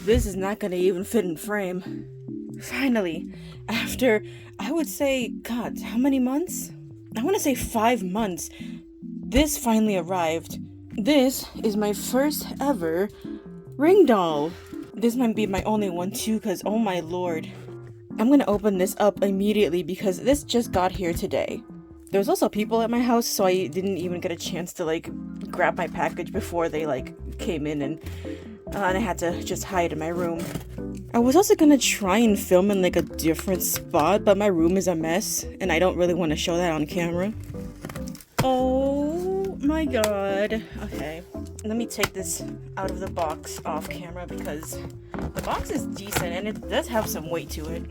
this is not gonna even fit in frame. Finally, after, I would say, God, how many months? I want to say 5 months. This finally arrived. This is my first ever ring doll. This might be my only one too, because oh my lord. I'm gonna open this up immediately because this just got here today. There was also people at my house, so I didn't even get a chance to like grab my package before they like came in, and I had to just hide in my room. I was also gonna try and film in like a different spot, but my room is a mess and I don't really want to show that on camera. Oh my god. Okay, let me take this out of the box off camera because the box is decent and it does have some weight to it.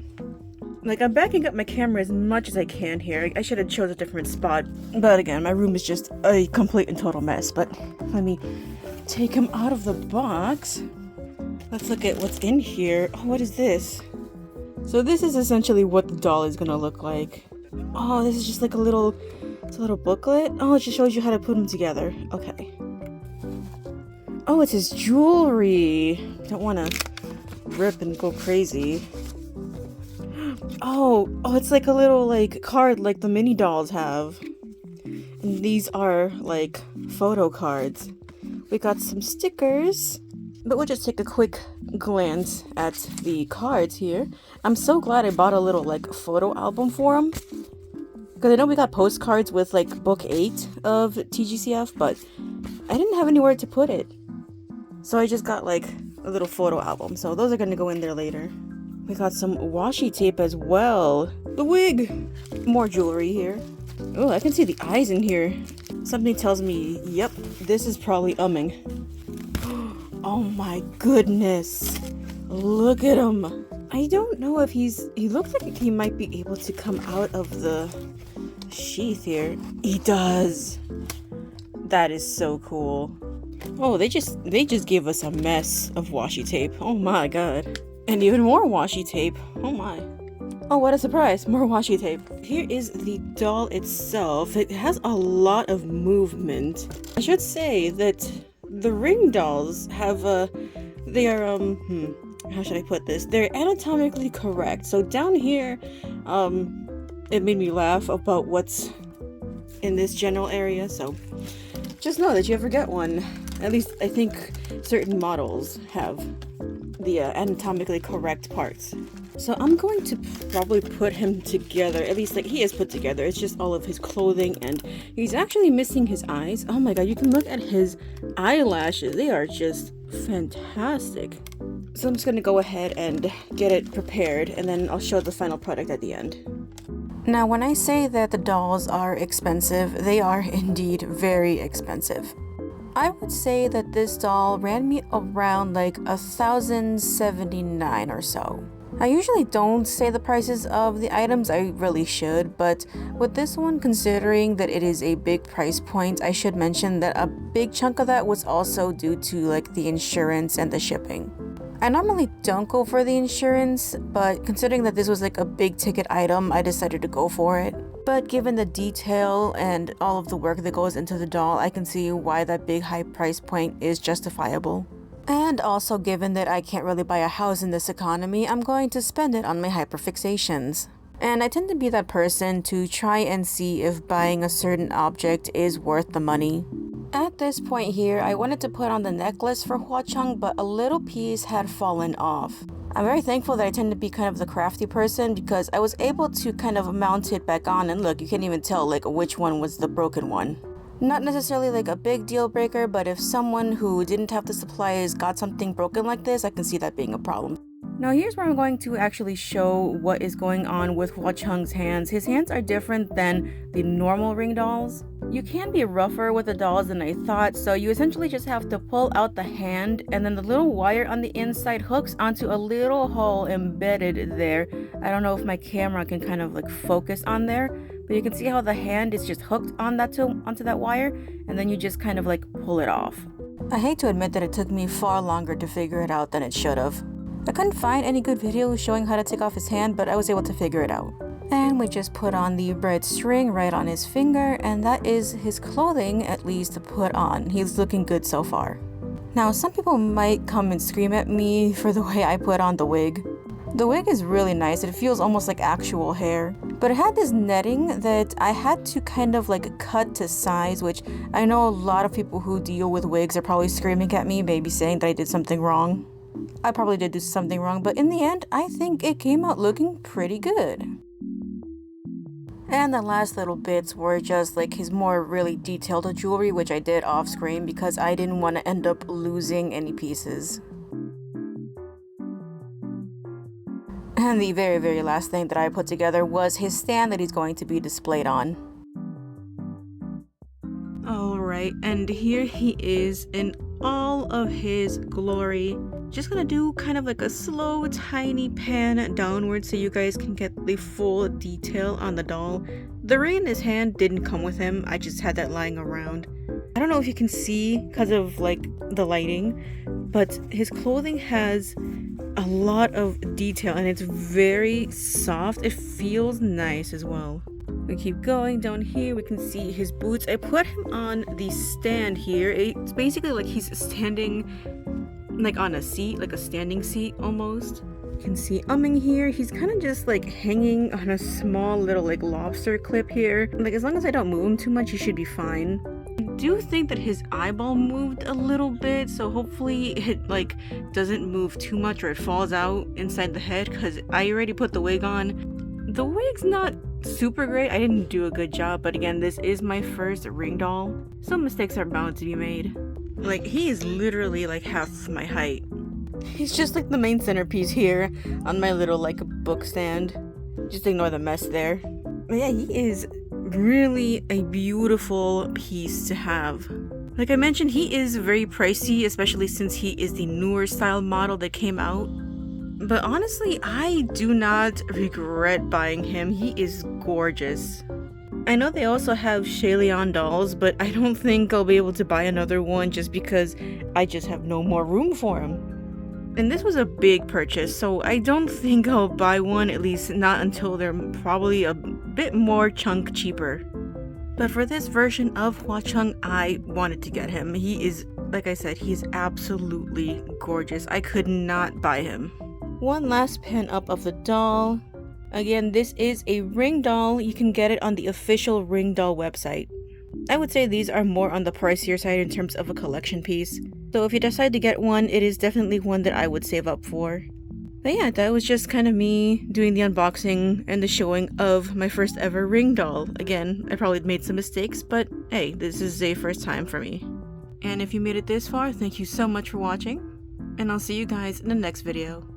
Like, I'm backing up my camera as much as I can here. I should have chose a different spot. But again, my room is just a complete and total mess. But let me take him out of the box. Let's look at what's in here. Oh, what is this? So this is essentially what the doll is gonna look like. Oh, this is just like it's a little booklet. Oh, it just shows you how to put them together. Okay. Oh, it's his jewelry. Don't want to rip and go crazy. Oh, it's like a little like card like the mini dolls have. And these are like photo cards. We got some stickers, but we'll just take a quick glance at the cards here. I'm so glad I bought a little like photo album for them. Because I know we got postcards with like book 8 of TGCF, but I didn't have anywhere to put it. So I just got like a little photo album. So those are going to go in there later. We got some washi tape as well. The wig! More jewelry here. Oh, I can see the eyes in here. Something tells me, yep, this is probably umming. Oh my goodness. Look at him. I don't know if he looks like he might be able to come out of the sheath here. He does. That is so cool. Oh, they just gave us a mess of washi tape. Oh my god. And even more washi tape. Oh my. Oh, what a surprise. More washi tape. Here is the doll itself. It has a lot of movement. I should say that the ring dolls have they are how should I put this? They're anatomically correct. So down here, it made me laugh about what's in this general area. So just know that you ever get one. At least I think certain models have the anatomically correct parts. So I'm going to probably put him together, at least like he is put together. It's just all of his clothing, and he's actually missing his eyes. Oh my god, you can look at his eyelashes. They are just fantastic. So I'm just going to go ahead and get it prepared, and then I'll show the final product at the end. Now, when I say that the dolls are expensive, they are indeed very expensive. I would say that this doll ran me around like $1,079 or so. I usually don't say the prices of the items, I really should, but with this one, considering that it is a big price point, I should mention that a big chunk of that was also due to like the insurance and the shipping. I normally don't go for the insurance, but considering that this was like a big ticket item, I decided to go for it. But given the detail and all of the work that goes into the doll, I can see why that big high price point is justifiable. And also given that I can't really buy a house in this economy, I'm going to spend it on my hyperfixations. And I tend to be that person to try and see if buying a certain object is worth the money. At this point here, I wanted to put on the necklace for Hua Cheng, but a little piece had fallen off. I'm very thankful that I tend to be kind of the crafty person because I was able to kind of mount it back on, and look, you can't even tell like which one was the broken one. Not necessarily like a big deal breaker, but if someone who didn't have the supplies got something broken like this, I can see that being a problem. Now here's where I'm going to actually show what is going on with Hua Cheng's hands. His hands are different than the normal ring dolls. You can be rougher with the dolls than I thought, so you essentially just have to pull out the hand, and then the little wire on the inside hooks onto a little hole embedded there. I don't know if my camera can kind of like focus on there, but you can see how the hand is just hooked on onto that wire, and then you just kind of like pull it off. I hate to admit that it took me far longer to figure it out than it should have. I couldn't find any good videos showing how to take off his hand, but I was able to figure it out. And we just put on the red string right on his finger, and that is his clothing, at least, to put on. He's looking good so far. Now, some people might come and scream at me for the way I put on the wig. The wig is really nice. It feels almost like actual hair. But it had this netting that I had to kind of like cut to size, which I know a lot of people who deal with wigs are probably screaming at me, maybe saying that I did something wrong. I probably did do something wrong, but in the end, I think it came out looking pretty good. And the last little bits were just like his more really detailed jewelry, which I did off screen because I didn't want to end up losing any pieces. And the very, very last thing that I put together was his stand that he's going to be displayed on. Alright, and here he is in all of his glory. Just gonna do kind of like a slow, tiny pan downward so you guys can get the full detail on the doll. The ring in his hand didn't come with him, I just had that lying around. I don't know if you can see because of like the lighting, but his clothing has a lot of detail and it's very soft. It feels nice as well. We keep going down here. We can see his boots. I put him on the stand here. It's basically like he's standing like on a seat, like a standing seat almost. You can see umming here. He's kind of just like hanging on a small little like lobster clip here. Like as long as I don't move him too much, he should be fine. I do think that his eyeball moved a little bit, so hopefully it like doesn't move too much or it falls out inside the head because I already put the wig on. The wig's not super great. I didn't do a good job, but again, this is my first ring doll. Some mistakes are bound to be made. Like he is literally like half my height. He's just like the main centerpiece here on my little like book stand. Just ignore the mess there. But yeah, he is really a beautiful piece to have. Like I mentioned, he is very pricey, especially since he is the newer style model that came out. But honestly, I do not regret buying him. He is gorgeous. I know they also have Xie Lian dolls, but I don't think I'll be able to buy another one just because I just have no more room for him. And this was a big purchase, so I don't think I'll buy one, at least not until they're probably a bit more chunk cheaper. But for this version of Hua Cheng, I wanted to get him. He is, like I said, he's absolutely gorgeous. I could not buy him. One last pin up of the doll. Again, this is a ring doll. You can get it on the official ring doll website. I would say these are more on the pricier side in terms of a collection piece. So if you decide to get one, it is definitely one that I would save up for. But yeah, that was just kind of me doing the unboxing and the showing of my first ever ring doll. Again, I probably made some mistakes, but hey, this is a first time for me. And if you made it this far, thank you so much for watching, and I'll see you guys in the next video.